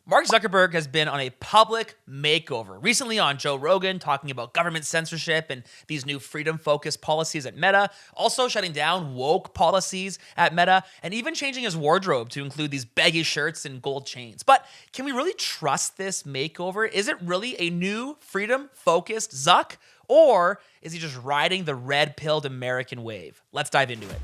Mark Zuckerberg has been on a public makeover. Recently on Joe Rogan, talking about government censorship and these new freedom-focused policies at Meta, also shutting down woke policies at Meta, and even changing his wardrobe to include these baggy shirts and gold chains. But can we really trust this makeover? Is it really a new freedom-focused Zuck? Or is he just riding the red-pilled American wave? Let's dive into it.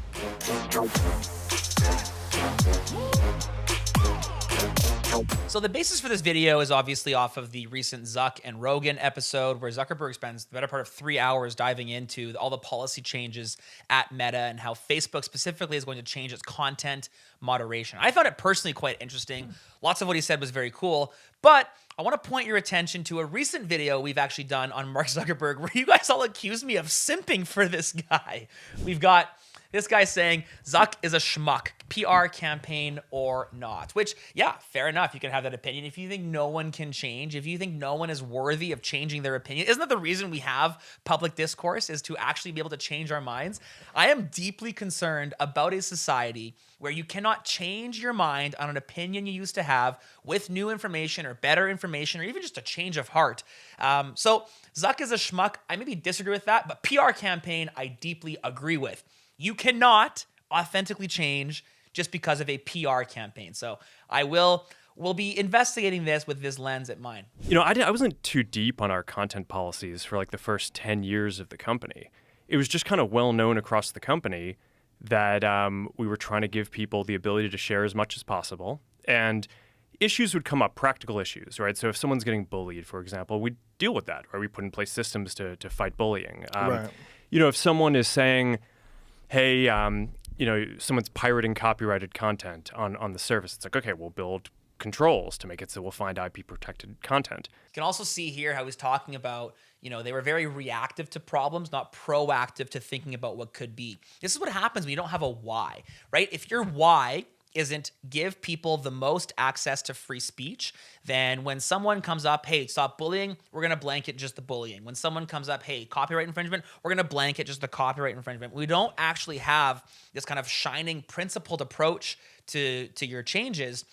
So the basis for this video is obviously off of the recent Zuck and Rogan episode where Zuckerberg spends the better part of 3 hours diving into all the policy changes at Meta and how Facebook specifically is going to change its content moderation. I found it personally quite interesting. Lots of what he said was very cool, but I want to point your attention to a recent video we've actually done on Mark Zuckerberg where you guys all accused me of simping for this guy. We've got this guy saying Zuck is a schmuck, PR campaign or not, which, yeah, fair enough. You can have that opinion. If you think no one can change, if you think no one is worthy of changing their opinion, isn't that the reason we have public discourse, is to actually be able to change our minds? I am deeply concerned about a society where you cannot change your mind on an opinion you used to have with new information or better information or even just a change of heart. So Zuck is a schmuck. I maybe disagree with that, but PR campaign I deeply agree with. You cannot authentically change just because of a PR campaign. So we'll be investigating this with this lens in mind. You know, I wasn't too deep on our content policies for like the first 10 years of the company. It was just kind of well known across the company that we were trying to give people the ability to share as much as possible. And issues would come up, practical issues, right? So if someone's getting bullied, for example, we deal with that, or we put in place systems to fight bullying. Right. You know, if someone is saying, hey, you know, someone's pirating copyrighted content on the service, it's like, okay, we'll build controls to make it so we'll find IP protected content. You can also see here how he's talking about, you know, they were very reactive to problems, not proactive to thinking about what could be. This is what happens when you don't have a why, right? If your why isn't give people the most access to free speech, then when someone comes up, hey, stop bullying, we're going to blanket just the bullying. When someone comes up, hey, copyright infringement, we're going to blanket just the copyright infringement. We don't actually have this kind of shining principled approach to your changes.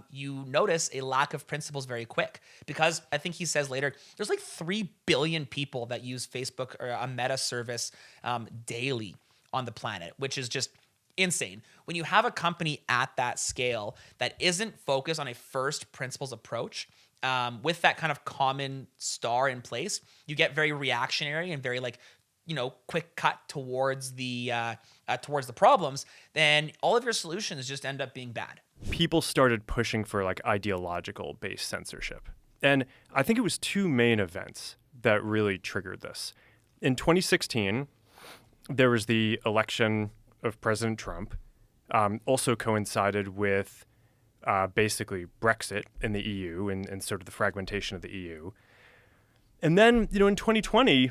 You notice a lack of principles very quick, because I think he says later, there's like 3 billion people that use Facebook or a Meta service daily on the planet, which is just insane. When you have a company at that scale that isn't focused on a first principles approach, with that kind of common star in place, you get very reactionary and very quick cut towards the problems. Then all of your solutions just end up being bad. People started pushing for like ideological based censorship. And I think it was 2 main events that really triggered this. In 2016, there was the election of President Trump, also coincided with basically Brexit in the EU and sort of the fragmentation of the EU. And then, you know, in 2020,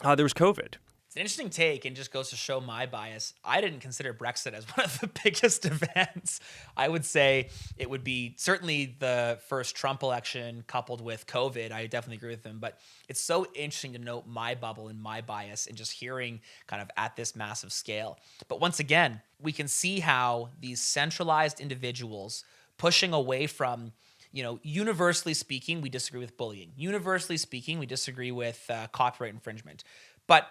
there was COVID. It's an interesting take and just goes to show my bias. I didn't consider Brexit as one of the biggest events. I would say it would be certainly the first Trump election coupled with COVID. I definitely agree with them. But it's so interesting to note my bubble and my bias and just hearing kind of at this massive scale. But once again, we can see how these centralized individuals pushing away from, you know, universally speaking, we disagree with bullying. Universally speaking, we disagree with copyright infringement. But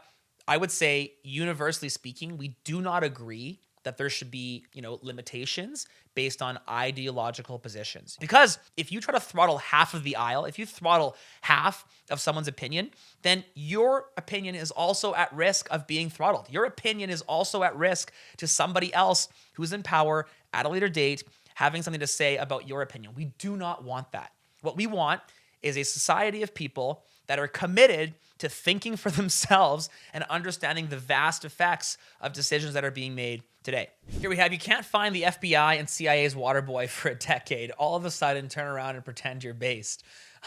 I would say, universally speaking, we do not agree that there should be, you know, limitations based on ideological positions. Because if you try to throttle half of the aisle, if you throttle half of someone's opinion, then your opinion is also at risk of being throttled. Your opinion is also at risk to somebody else who's in power at a later date having something to say about your opinion. We do not want that. What we want is a society of people that are committed to thinking for themselves and understanding the vast effects of decisions that are being made today. Here we have, you can't find the FBI and CIA's water boy for a decade. All of a sudden, turn around and pretend you're based.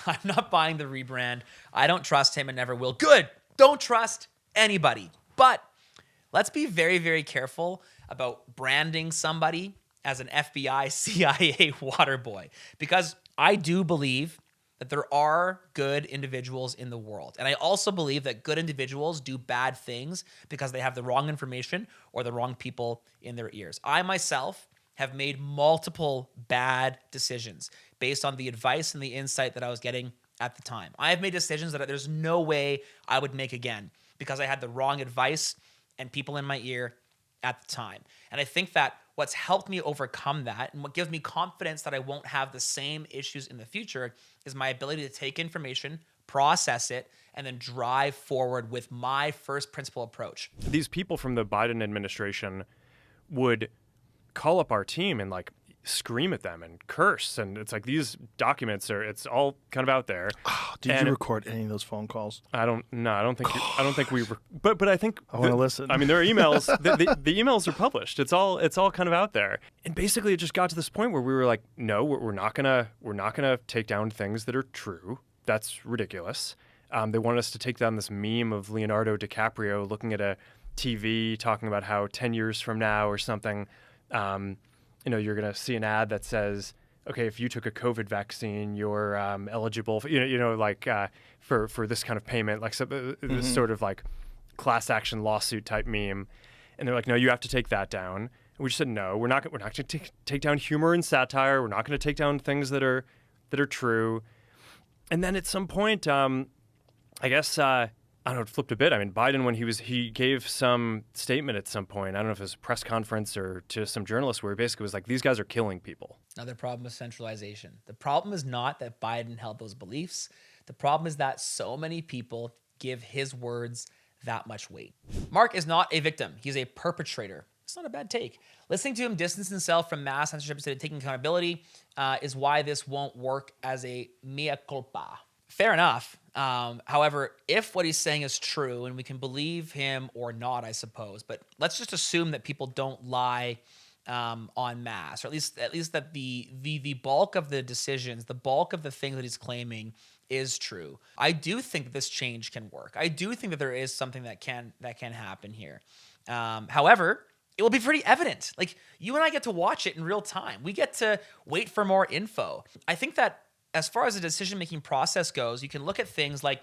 I'm not buying the rebrand. I don't trust him and never will. Good. Don't trust anybody. But let's be very, very careful about branding somebody as an FBI, CIA water boy, because I do believe that there are good individuals in the world. And I also believe that good individuals do bad things because they have the wrong information or the wrong people in their ears. I myself have made multiple bad decisions based on the advice and the insight that I was getting at the time. I have made decisions that there's no way I would make again because I had the wrong advice and people in my ear at the time. And I think that what's helped me overcome that and what gives me confidence that I won't have the same issues in the future is my ability to take information, process it, and then drive forward with my first principle approach. These people from the Biden administration would call up our team and like scream at them and curse, and it's like these documents it's all kind of out there. Oh, did you record any of those phone calls? I don't think we but I think I want to listen. I mean, there are emails. the emails are published. It's all kind of out there. And basically, it just got to this point where we were like, no, we're not gonna take down things that are true. That's ridiculous. They wanted us to take down this meme of Leonardo DiCaprio looking at a TV talking about how 10 years from now or something, you're going to see an ad that says, okay, if you took a COVID vaccine, you're eligible for, for this kind of payment, like this sort of like class action lawsuit type meme. And they're like, no, you have to take that down. And we just said, no, we're not going to take down humor and satire. We're not going to take down things that are true. And then at some point, I guess, I don't know, it flipped a bit. I mean, Biden, when he gave some statement at some point, I don't know if it was a press conference or to some journalists, where he basically was like, these guys are killing people. Another problem is centralization. The problem is not that Biden held those beliefs. The problem is that so many people give his words that much weight. Mark is not a victim. He's a perpetrator. It's not a bad take. Listening to him distance himself from mass censorship instead of taking accountability is why this won't work as a mea culpa. Fair enough. However, if what he's saying is true, and we can believe him or not, I suppose, but let's just assume that people don't lie en masse, or at least that the bulk of the decisions, the bulk of the things that he's claiming is true. I do think that this change can work. I do think that there is something that can happen here. However, it will be pretty evident. Like, you and I get to watch it in real time. We get to wait for more info. I think that as far as the decision-making process goes, you can look at things like,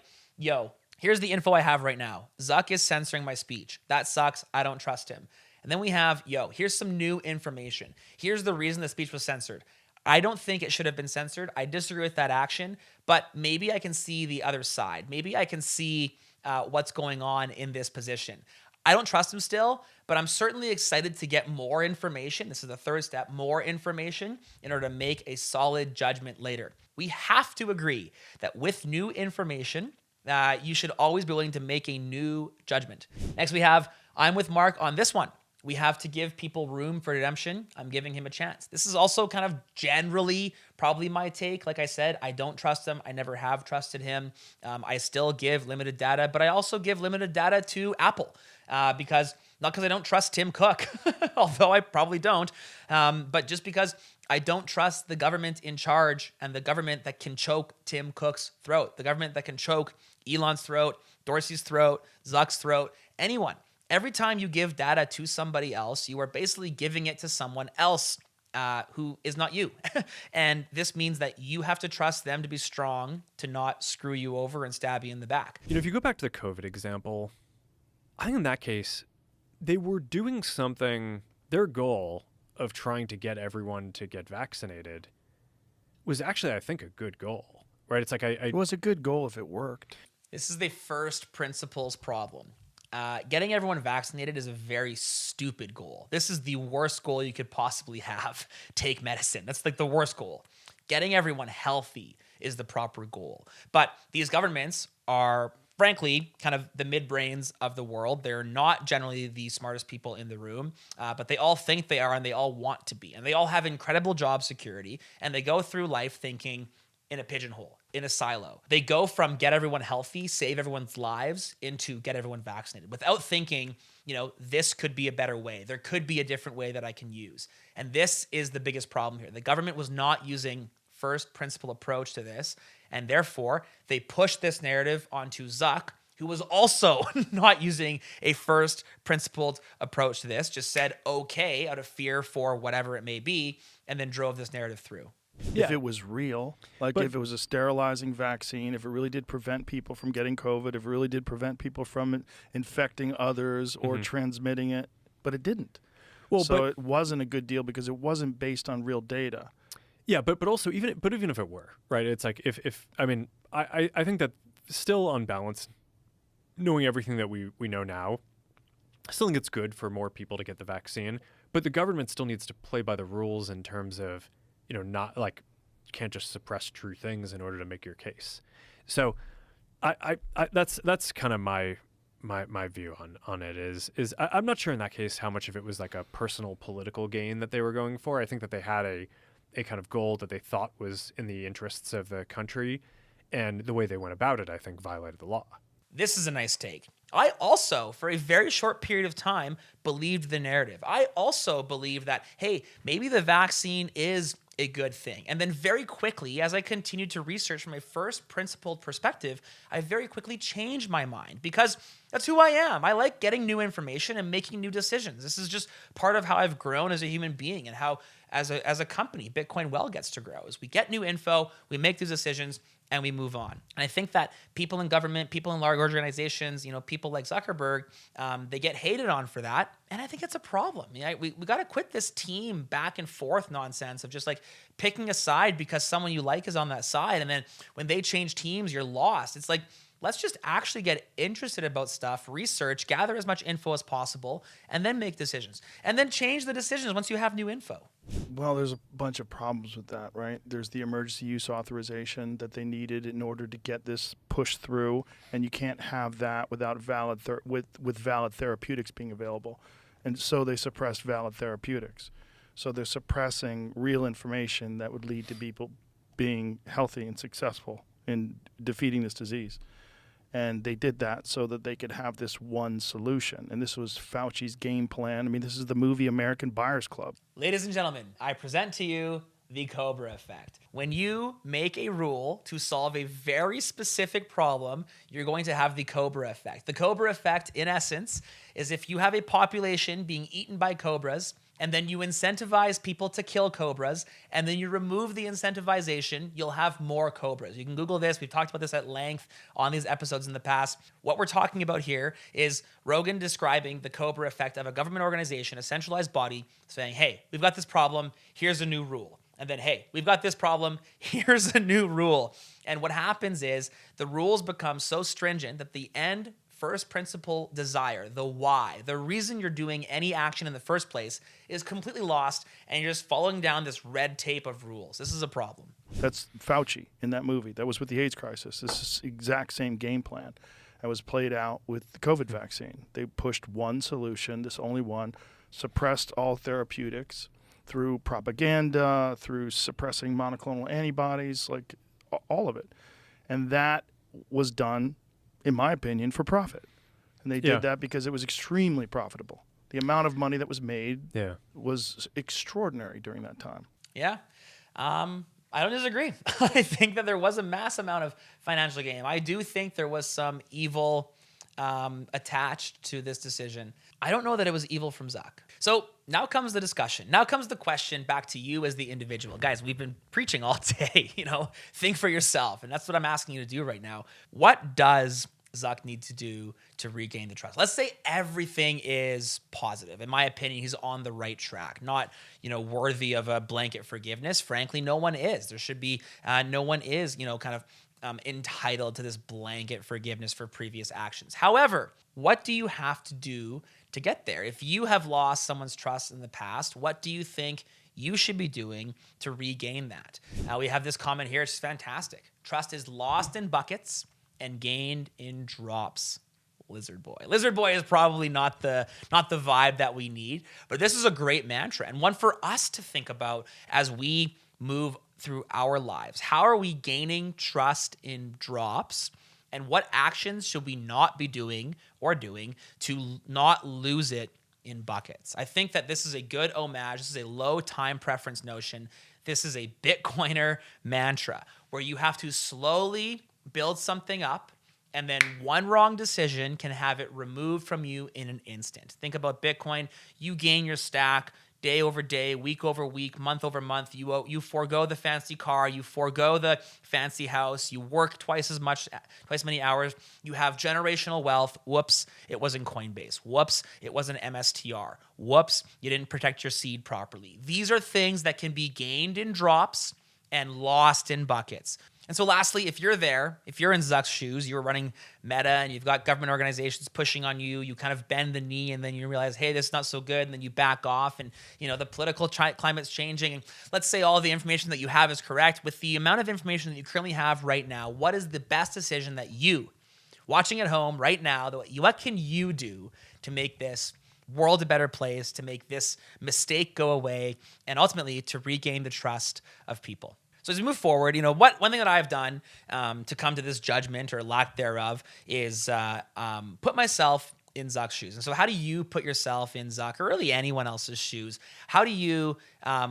here's the info I have right now. Zuck is censoring my speech. That sucks. I don't trust him. And then we have, here's some new information. Here's the reason the speech was censored. I don't think it should have been censored. I disagree with that action, but maybe I can see the other side. Maybe I can see what's going on in this position. I don't trust him still, but I'm certainly excited to get more information. This is the third step, more information in order to make a solid judgment later. We have to agree that with new information, you should always be willing to make a new judgment. Next, we have, I'm with Mark on this one. We have to give people room for redemption. I'm giving him a chance. This is also kind of generally probably my take. Like I said, I don't trust him. I never have trusted him. I still give limited data, but I also give limited data to Apple not because I don't trust Tim Cook, although I probably don't, but just because I don't trust the government in charge and the government that can choke Tim Cook's throat, the government that can choke Elon's throat, Dorsey's throat, Zuck's throat, anyone. Every time you give data to somebody else, you are basically giving it to someone else who is not you. And this means that you have to trust them to be strong, to not screw you over and stab you in the back. If you go back to the COVID example, I think in that case, they were doing something, their goal of trying to get everyone to get vaccinated was actually, I think, a good goal, right? It's like it was a good goal if it worked. This is the first principles problem. Getting everyone vaccinated is a very stupid goal. This is the worst goal you could possibly have. Take medicine. That's like the worst goal. Getting everyone healthy is the proper goal. But these governments are, frankly, kind of the midbrains of the world. They're not generally the smartest people in the room, but they all think they are and they all want to be. And they all have incredible job security, and they go through life thinking in a pigeonhole, in a silo. They go from get everyone healthy, save everyone's lives, into get everyone vaccinated without thinking, this could be a better way. There could be a different way that I can use. And this is the biggest problem here. The government was not using first principle approach to this, and therefore they pushed this narrative onto Zuck, who was also not using a first principled approach to this, just said okay out of fear for whatever it may be, and then drove this narrative through. Yeah. If it was real, if it was a sterilizing vaccine, if it really did prevent people from getting COVID, if it really did prevent people from infecting others or transmitting it, but it didn't. It wasn't a good deal because it wasn't based on real data. Yeah, but also even if it were, right, it's like if I mean I think that still on balance, knowing everything that we know now, I still think it's good for more people to get the vaccine, but the government still needs to play by the rules in terms of, not like you can't just suppress true things in order to make your case. So I that's kind of my view on it is I'm not sure in that case how much of it was like a personal political gain that they were going for. I think that they had a kind of goal that they thought was in the interests of the country, and the way they went about it, I think, violated the law. This is a nice take. I also, for a very short period of time, believed the narrative. I also believed that, hey, maybe the vaccine is a good thing. And then very quickly, as I continued to research from a first principled perspective, I very quickly changed my mind because that's who I am. I like getting new information and making new decisions. This is just part of how I've grown as a human being and how, as a company, Bitcoin Well gets to grow. Is we get new info, we make these decisions, and we move on. And I think that people in government, people in large organizations, people like Zuckerberg, they get hated on for that. And I think it's a problem. We got to quit this team back and forth nonsense of just like picking a side because someone you like is on that side. And then when they change teams, you're lost. It's like, let's just actually get interested about stuff, research, gather as much info as possible, and then make decisions. And then change the decisions once you have new info. Well, there's a bunch of problems with that, right? There's the emergency use authorization that they needed in order to get this pushed through, and you can't have that without valid therapeutics being available. And so they suppressed valid therapeutics. So they're suppressing real information that would lead to people being healthy and successful in defeating this disease. And they did that so that they could have this one solution. And this was Fauci's game plan. I mean, this is the movie American Buyers Club. Ladies and gentlemen, I present to you the Cobra effect. When you make a rule to solve a very specific problem, you're going to have the Cobra effect. The Cobra effect, in essence, is if you have a population being eaten by cobras, and then you incentivize people to kill cobras, and then you remove the incentivization, you'll have more cobras. You can Google this. We've talked about this at length on these episodes in the past. What we're talking about here is Rogan describing the Cobra effect of a government organization, a centralized body, saying, hey, we've got this problem, here's a new rule. And then, hey, we've got this problem, here's a new rule. And what happens is the rules become so stringent that the end first principle desire, the why, the reason you're doing any action in the first place is completely lost, and you're just following down this red tape of rules. This is a problem. That's Fauci in that movie. That was with the AIDS crisis. This is the exact same game plan that was played out with the COVID vaccine. They pushed one solution, this only one, suppressed all therapeutics through propaganda, through suppressing monoclonal antibodies, like all of it. And that was done, in my opinion, for profit. And they did that because it was extremely profitable. The amount of money that was made was extraordinary during that time. Yeah. I don't disagree. I think that there was a mass amount of financial gain. I do think there was some evil attached to this decision. I don't know that it was evil from Zuck. So now comes the discussion. Now comes the question back to you as the individual. Guys, we've been preaching all day, think for yourself. And that's what I'm asking you to do right now. What does Zuck need to do to regain the trust? Let's say everything is positive. In my opinion, he's on the right track, not, worthy of a blanket forgiveness. Frankly, no one is. There should be, no one is, entitled to this blanket forgiveness for previous actions. However, what do you have to do to get there? If you have lost someone's trust in the past, what do you think you should be doing to regain that? We have this comment here. It's fantastic. Trust is lost in buckets and gained in drops. Lizard Boy. Lizard Boy is probably not the vibe that we need, but this is a great mantra and one for us to think about as we move through our lives. How are we gaining trust in drops? And what actions should we not be doing to not lose it in buckets? I think that this is a good homage. This is a low time preference notion. This is a Bitcoiner mantra where you have to slowly build something up, and then one wrong decision can have it removed from you in an instant. Think about Bitcoin. You gain your stack day over day, week over week, month over month. You forego the fancy car, you forego the fancy house, you work twice as many hours, you have generational wealth. Whoops, it wasn't Coinbase. Whoops, it wasn't MSTR. Whoops, you didn't protect your seed properly. These are things that can be gained in drops and lost in buckets. And so lastly, if you're in Zuck's shoes, you're running Meta and you've got government organizations pushing on you, you kind of bend the knee and then you realize, hey, this is not so good. And then you back off and, the political climate's changing. And let's say all the information that you have is correct. With the amount of information that you currently have right now, what is the best decision that you, watching at home right now, what can you do to make this world a better place, to make this mistake go away, and ultimately to regain the trust of people? So as we move forward, one thing that I've done to come to this judgment or lack thereof is put myself in Zuck's shoes. And so how do you put yourself in Zuck or really anyone else's shoes? How do you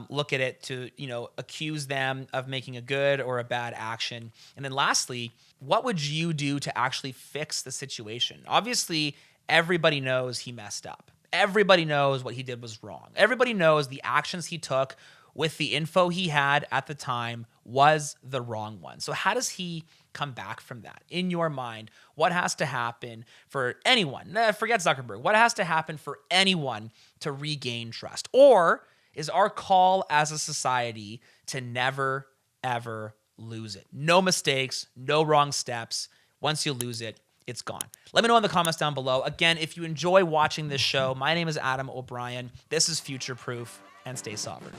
look at it to, accuse them of making a good or a bad action? And then lastly, what would you do to actually fix the situation? Obviously, everybody knows he messed up. Everybody knows what he did was wrong. Everybody knows the actions he took with the info he had at the time was the wrong one. So how does he come back from that? In your mind, what has to happen for anyone? Forget Zuckerberg. What has to happen for anyone to regain trust? Or is our call as a society to never, ever lose it? No mistakes, no wrong steps. Once you lose it, it's gone. Let me know in the comments down below. Again, if you enjoy watching this show, my name is Adam O'Brien. This is Future Proof, and stay sovereign.